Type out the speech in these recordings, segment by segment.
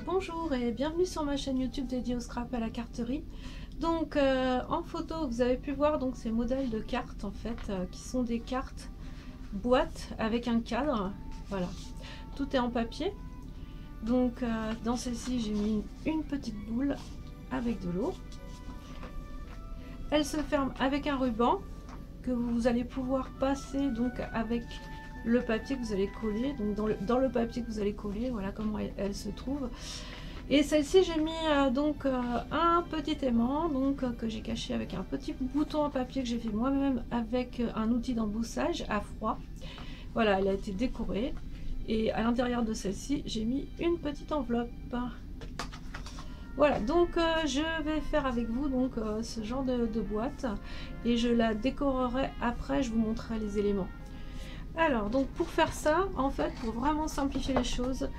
Bonjour et bienvenue sur ma chaîne YouTube dédiée au scrap et à la carterie. Donc en photo vous avez pu voir donc ces modèles de cartes en fait qui sont des cartes boîtes avec un cadre. Voilà, tout est en papier. Donc dans celle-ci j'ai mis une petite boule avec de l'eau. Elle se ferme avec un ruban que vous allez pouvoir passer donc avec le papier que vous allez coller, donc dans le papier que vous allez coller, voilà comment elle se trouve. Et celle-ci j'ai mis un petit aimant donc que j'ai caché avec un petit bouton en papier que j'ai fait moi-même avec un outil d'emboussage à froid. Voilà, elle a été décorée et à l'intérieur de celle-ci j'ai mis une petite enveloppe. Voilà, donc je vais faire avec vous donc ce genre de boîte et je la décorerai après, je vous montrerai les éléments. Alors donc pour faire ça, en fait, pour vraiment simplifier les choses,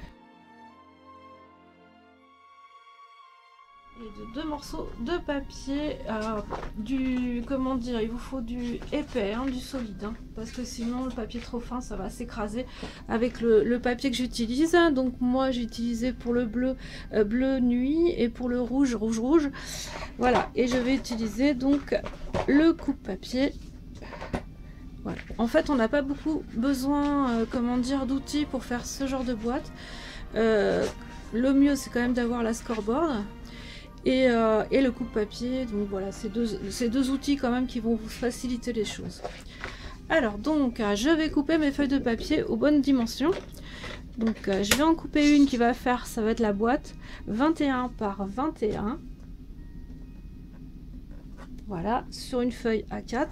et de deux morceaux de papier, comment dire, il vous faut du épais, hein, du solide, hein, parce que sinon le papier trop fin ça va s'écraser avec le papier que j'utilise. Donc moi j'ai utilisé pour le bleu bleu nuit et pour le rouge rouge. Voilà, et je vais utiliser donc le coupe-papier. Voilà. En fait on n'a pas beaucoup besoin comment dire d'outils pour faire ce genre de boîte. Le mieux c'est quand même d'avoir la scoreboard et le coupe-papier. Donc voilà, ces deux outils quand même qui vont vous faciliter les choses. Alors donc je vais couper mes feuilles de papier aux bonnes dimensions. Donc je vais en couper une qui va faire, ça va être la boîte 21 par 21. Voilà, sur une feuille A4.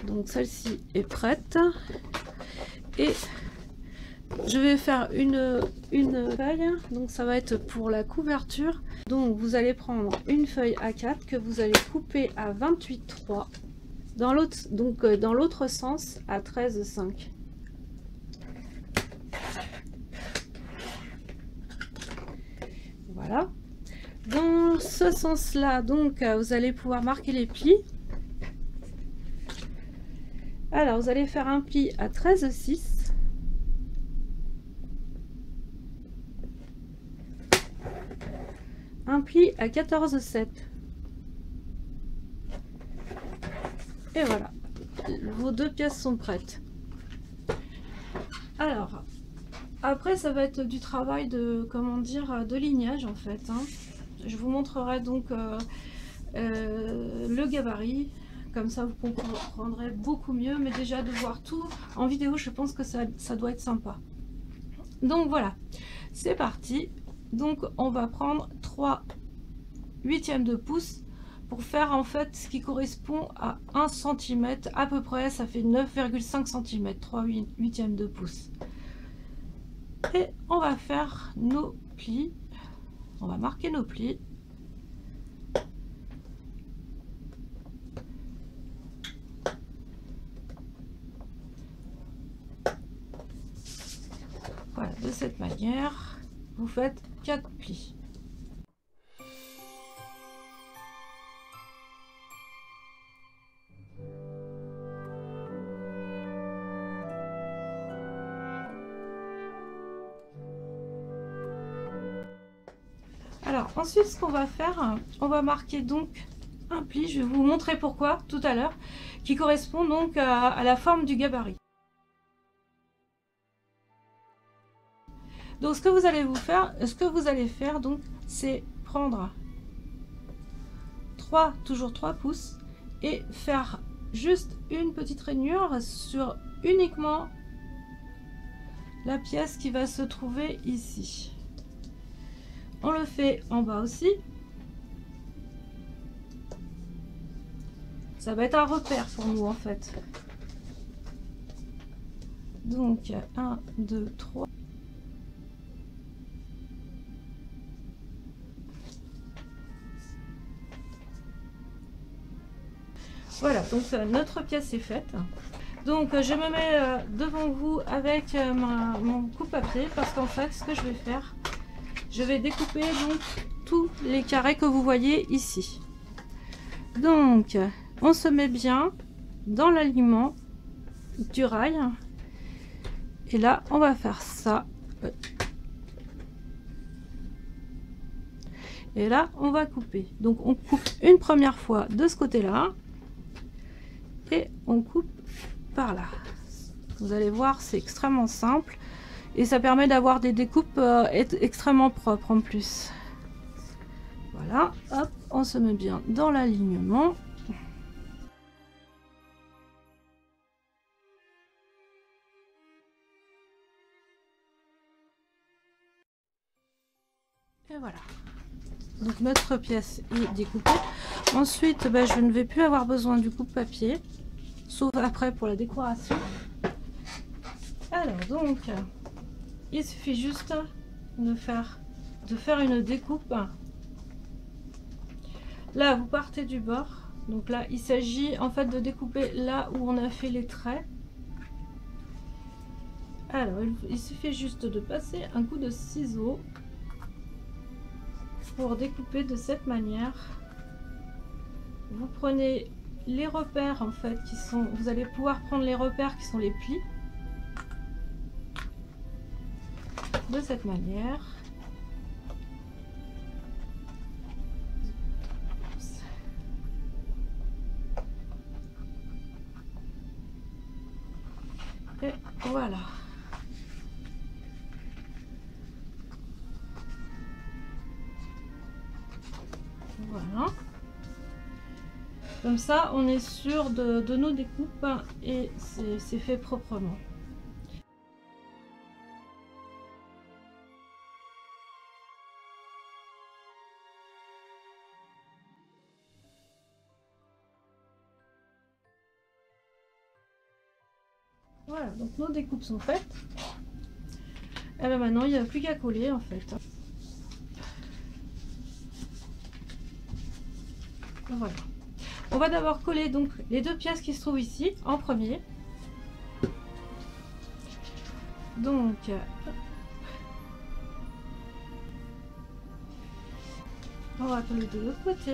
Donc celle-ci est prête et je vais faire une feuille, donc ça va être pour la couverture. Donc vous allez prendre une feuille A4 que vous allez couper à 28,3 dans l'autre, donc dans l'autre sens à 13,5. Voilà, dans ce sens là donc vous allez pouvoir marquer les plis. Alors vous allez faire un pli à 13,6, un pli à 14,7 et voilà, vos deux pièces sont prêtes. Alors après ça va être du travail de, comment dire, de lignage en fait, hein. Je vous montrerai donc le gabarit. Comme ça vous comprendrez beaucoup mieux, mais déjà de voir tout en vidéo je pense que ça doit être sympa. Donc voilà, c'est parti. Donc on va prendre 3/8 de pouce pour faire en fait ce qui correspond à 1 cm à peu près, ça fait 9,5 cm, 3/8 de pouce. Et on va faire nos plis, on va marquer nos plis. Voilà, de cette manière, vous faites 4 plis. Alors ensuite, ce qu'on va faire, on va marquer donc un pli, je vais vous montrer pourquoi tout à l'heure, qui correspond donc à la forme du gabarit. Donc ce que vous allez faire donc c'est prendre toujours 3 pouces et faire juste une petite rainure sur uniquement la pièce qui va se trouver ici. On le fait en bas aussi. Ça va être un repère pour nous en fait. Donc 1, 2, 3. Voilà, donc notre pièce est faite. Donc je me mets devant vous avec mon coupe-papier parce qu'en fait ce que je vais faire, je vais découper donc tous les carrés que vous voyez ici. Donc on se met bien dans l'alignement du rail et là on va faire ça Et là, on va couper. Donc, on coupe une première fois de ce côté-là. Et on coupe par là. Vous allez voir, c'est extrêmement simple. Et ça permet d'avoir des découpes extrêmement propres en plus. Voilà, hop, on se met bien dans l'alignement. Et voilà. Donc notre pièce est découpée. Ensuite, je ne vais plus avoir besoin du coupe-papier, sauf après pour la décoration. Alors donc, il suffit juste de faire une découpe. Là, vous partez du bord. Donc là, il s'agit en fait de découper là où on a fait les traits. Alors, il suffit juste de passer un coup de ciseau pour découper de cette manière. Vous prenez les repères en fait qui sont, vous allez pouvoir prendre les repères qui sont les plis de cette manière. Et voilà. Voilà. Comme ça, on est sûr de nos découpes et c'est fait proprement. Voilà, donc nos découpes sont faites. Et bien maintenant, il n'y a plus qu'à coller en fait. Voilà. On va d'abord coller donc les deux pièces qui se trouvent ici en premier. Donc on va coller de l'autre côté.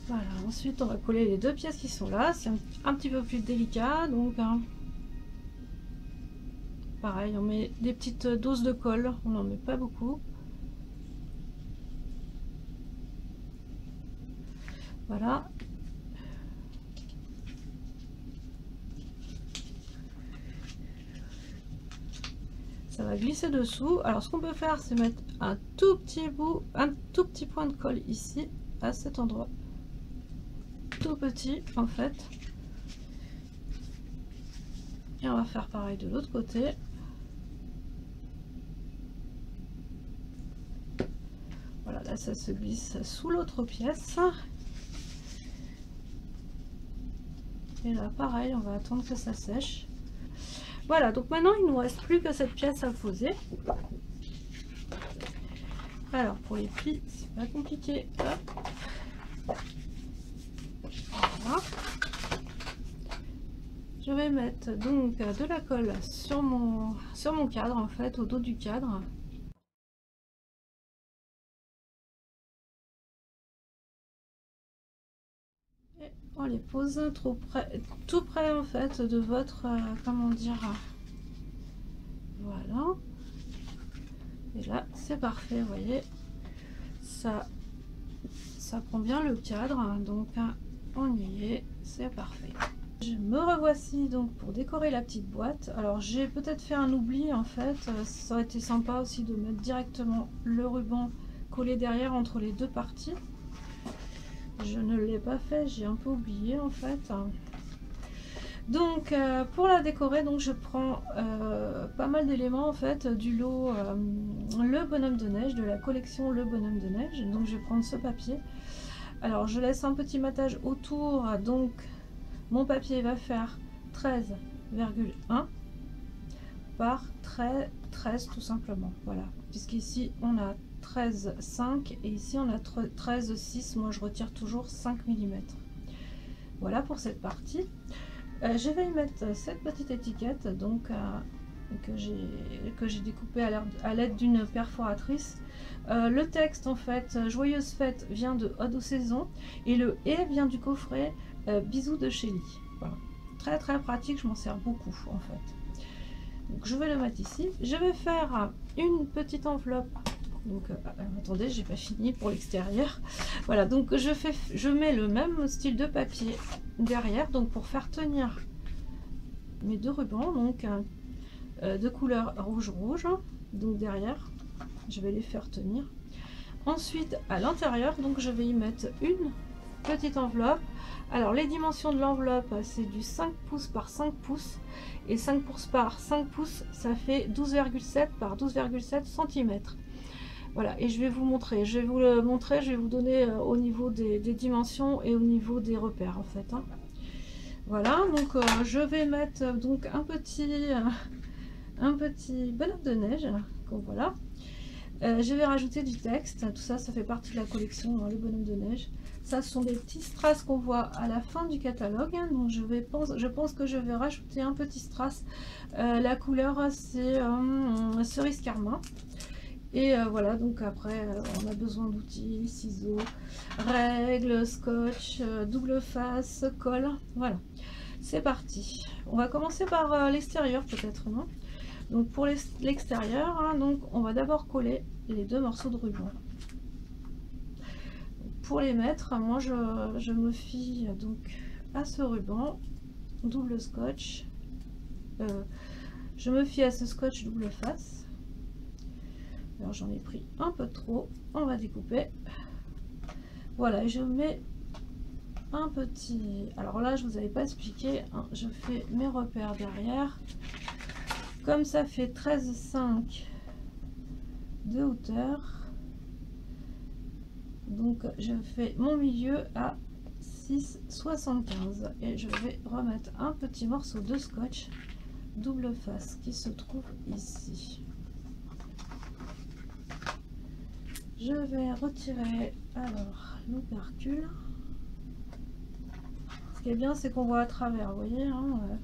Voilà, ensuite on va coller les deux pièces qui sont là. C'est un petit peu plus délicat, donc pareil, on met des petites doses de colle, on n'en met pas beaucoup. Voilà. Ça va glisser dessous. Alors ce qu'on peut faire, c'est mettre un tout petit point de colle ici, à cet endroit. Tout petit en fait. Et on va faire pareil de l'autre côté. Voilà, là ça se glisse sous l'autre pièce. Et là pareil, on va attendre que ça sèche. Voilà, donc maintenant il ne nous reste plus que cette pièce à poser. Alors pour les plis, c'est pas compliqué. Hop. Voilà. Je vais mettre donc de la colle sur mon cadre en fait, au dos du cadre. Et on les pose tout près en fait de votre, comment dire, voilà. Et là c'est parfait, vous voyez, ça prend bien le cadre, donc on y est, c'est parfait. Je me revoici donc pour décorer la petite boîte. Alors j'ai peut-être fait un oubli en fait, ça aurait été sympa aussi de mettre directement le ruban collé derrière entre les deux parties. Je ne l'ai pas fait, j'ai un peu oublié en fait. Donc pour la décorer, donc je prends pas mal d'éléments en fait du lot le bonhomme de neige, de la collection le bonhomme de neige. Donc je vais prendre ce papier. Alors je laisse un petit matage autour, donc mon papier va faire 13,1 par 13 tout simplement. Voilà, puisqu'ici on a 13,5 et ici on a 13,6. Moi je retire toujours 5 mm. Voilà pour cette partie. Je vais y mettre cette petite étiquette donc que j'ai découpée à l'aide d'une perforatrice. Le texte en fait, Joyeuse fête, vient de Odo Saison et le et vient du coffret Bisous de Shelly. Voilà. Très pratique, je m'en sers beaucoup en fait. Donc je vais le mettre ici. Je vais faire une petite enveloppe. Donc attendez, j'ai pas fini pour l'extérieur. Voilà, donc je mets le même style de papier derrière, donc pour faire tenir mes deux rubans, donc de couleur rouge. Donc derrière, je vais les faire tenir. Ensuite, à l'intérieur, donc je vais y mettre une petite enveloppe. Alors les dimensions de l'enveloppe, c'est du 5 pouces par 5 pouces, et 5 pouces par 5 pouces, ça fait 12,7 par 12,7 cm. Voilà, et je vais vous montrer, je vais vous donner au niveau des dimensions et au niveau des repères en fait, hein. Voilà, donc je vais mettre donc un petit bonhomme de neige, donc voilà. Je vais rajouter du texte, tout ça, ça fait partie de la collection, hein, le bonhomme de neige. Ça, ce sont des petits strass qu'on voit à la fin du catalogue, hein, donc je pense que je vais rajouter un petit strass. La couleur, c'est cerise carmin. Et voilà, donc après, on a besoin d'outils, ciseaux, règles, scotch, double face, colle. Voilà, c'est parti. On va commencer par l'extérieur peut-être, non? Donc pour l'extérieur, hein, donc on va d'abord coller les deux morceaux de ruban. Pour les mettre, moi je me fie donc à ce ruban double scotch. Je me fie à ce scotch double face. Alors j'en ai pris un peu trop, on va découper. Voilà, je mets un petit... Alors là, je vous avais pas expliqué, hein, je fais mes repères derrière. Comme ça fait 13,5 de hauteur, donc je fais mon milieu à 6,75 et je vais remettre un petit morceau de scotch double face qui se trouve ici. Je vais retirer alors l'opercule. Ce qui est bien, c'est qu'on voit à travers, vous voyez, hein, voilà.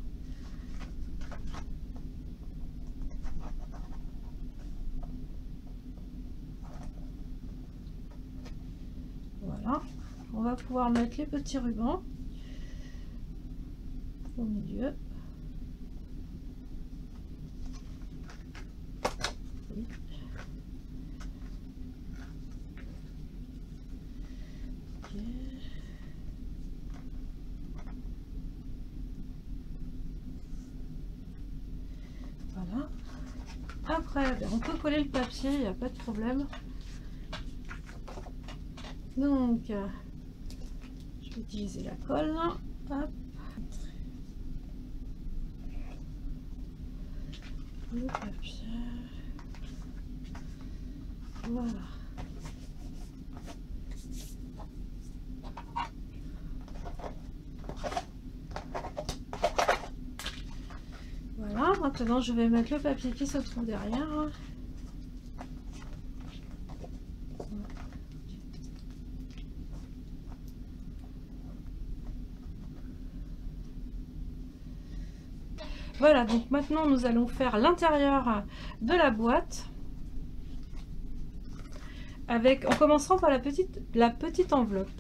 On va pouvoir mettre les petits rubans au milieu. Oui. Okay. Voilà. Après, on peut coller le papier, il n'y a pas de problème. Donc, je vais utiliser la colle. Hop. Le papier. Voilà. Voilà, maintenant je vais mettre le papier qui se trouve derrière. Voilà, donc maintenant nous allons faire l'intérieur de la boîte avec, en commençant par la petite enveloppe.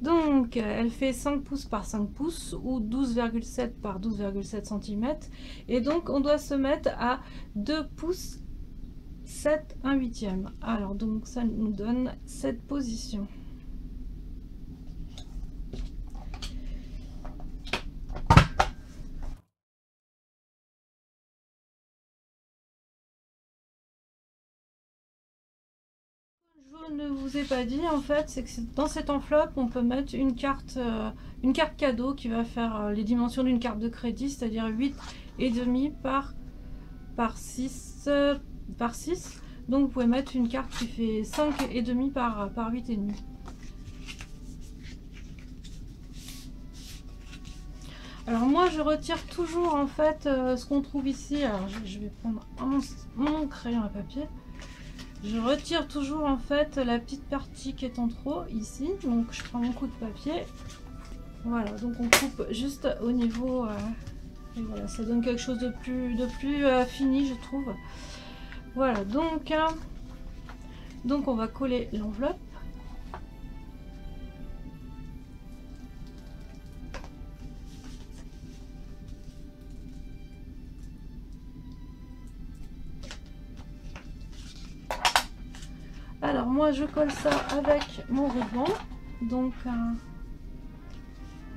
Donc elle fait 5 pouces par 5 pouces ou 12,7 par 12,7 cm, et donc on doit se mettre à 2 pouces 7 1/8. Alors donc ça nous donne cette position. Je ne vous ai pas dit en fait, c'est que dans cette enveloppe on peut mettre une carte cadeau qui va faire les dimensions d'une carte de crédit, c'est-à-dire 8,5 par 6 par 6. Donc vous pouvez mettre une carte qui fait 5,5 par 8,5. Alors moi je retire toujours en fait ce qu'on trouve ici. Alors je vais prendre mon crayon à papier. Je retire toujours en fait la petite partie qui est en trop ici. Donc je prends mon coup de papier. Voilà, donc on coupe juste au niveau et voilà, ça donne quelque chose de plus fini, je trouve. Voilà, donc on va coller l'enveloppe. moi je colle ça avec mon ruban. Donc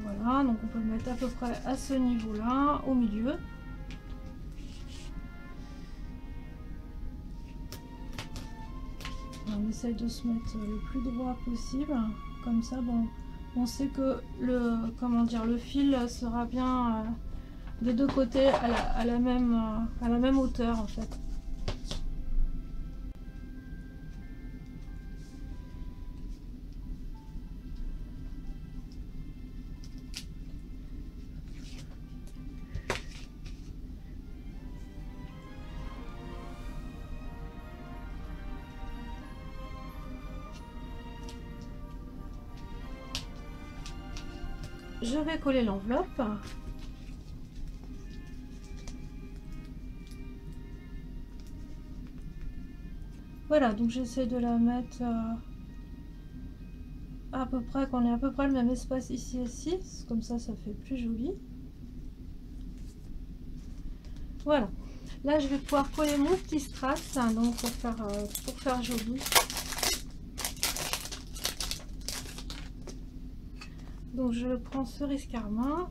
voilà, donc on peut le mettre à peu près à ce niveau là, au milieu. On essaye de se mettre le plus droit possible, comme ça bon, on sait que le, comment dire, le fil sera bien des deux côtés à la même hauteur en fait. Je vais coller l'enveloppe. Voilà, donc j'essaie de la mettre à peu près, qu'on ait à peu près le même espace ici et ici, comme ça fait plus joli. Voilà, là je vais pouvoir coller mon petit strass, hein, donc pour faire joli. Donc je le prends cerise carmin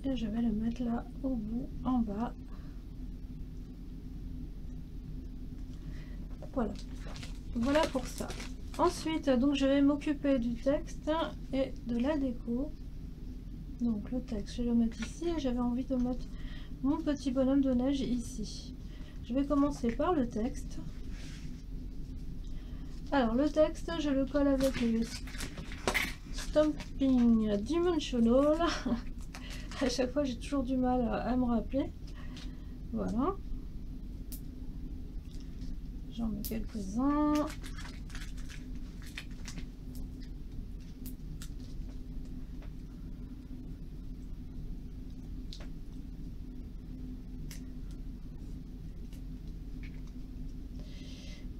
et je vais le mettre là au bout, en bas. Voilà, voilà pour ça. Ensuite, donc je vais m'occuper du texte et de la déco. Donc le texte, je vais le mettre ici et j'avais envie de mettre mon petit bonhomme de neige ici. Je vais commencer par le texte. Alors le texte, je le colle avec le Stampin' Dimensional. À chaque fois, j'ai toujours du mal à me rappeler. Voilà. J'en mets quelques-uns.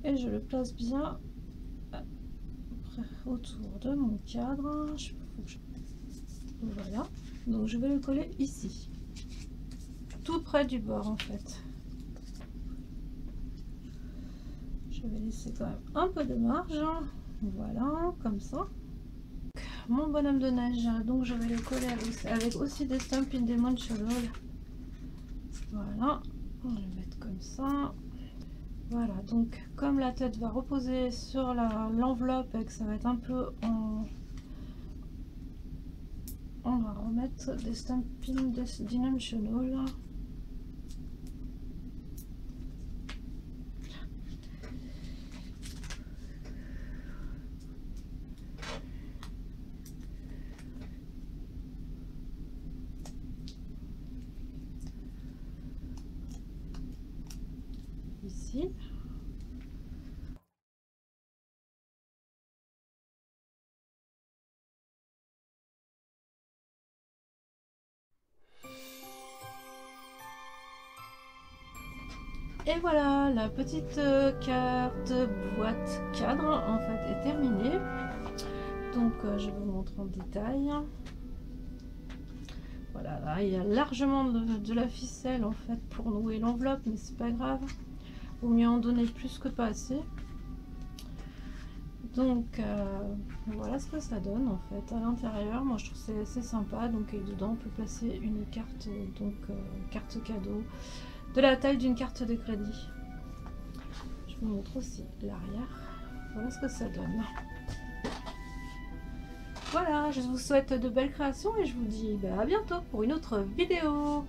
Et je le place bien autour de mon cadre. Voilà, donc je vais le coller ici, tout près du bord en fait. Je vais laisser quand même un peu de marge. Voilà, comme ça. Mon bonhomme de neige, donc je vais le coller avec aussi des Stampin' Dimensional. Voilà, on va le mettre comme ça. Voilà, donc comme la tête va reposer sur l'enveloppe et que ça va être un peu en... On va remettre des Stampin' Dimensional. Ici. Et voilà, la petite carte boîte cadre en fait est terminée. Donc je vous montre en détail. Voilà, là il y a largement de la ficelle en fait pour nouer l'enveloppe, mais c'est pas grave. Vaut mieux en donner plus que pas assez. Donc voilà ce que ça donne en fait à l'intérieur. Moi je trouve c'est assez sympa. Donc et dedans on peut placer une carte, donc carte cadeau de la taille d'une carte de crédit. Je vous montre aussi l'arrière. Voilà ce que ça donne. Voilà, je vous souhaite de belles créations et je vous dis à bientôt pour une autre vidéo.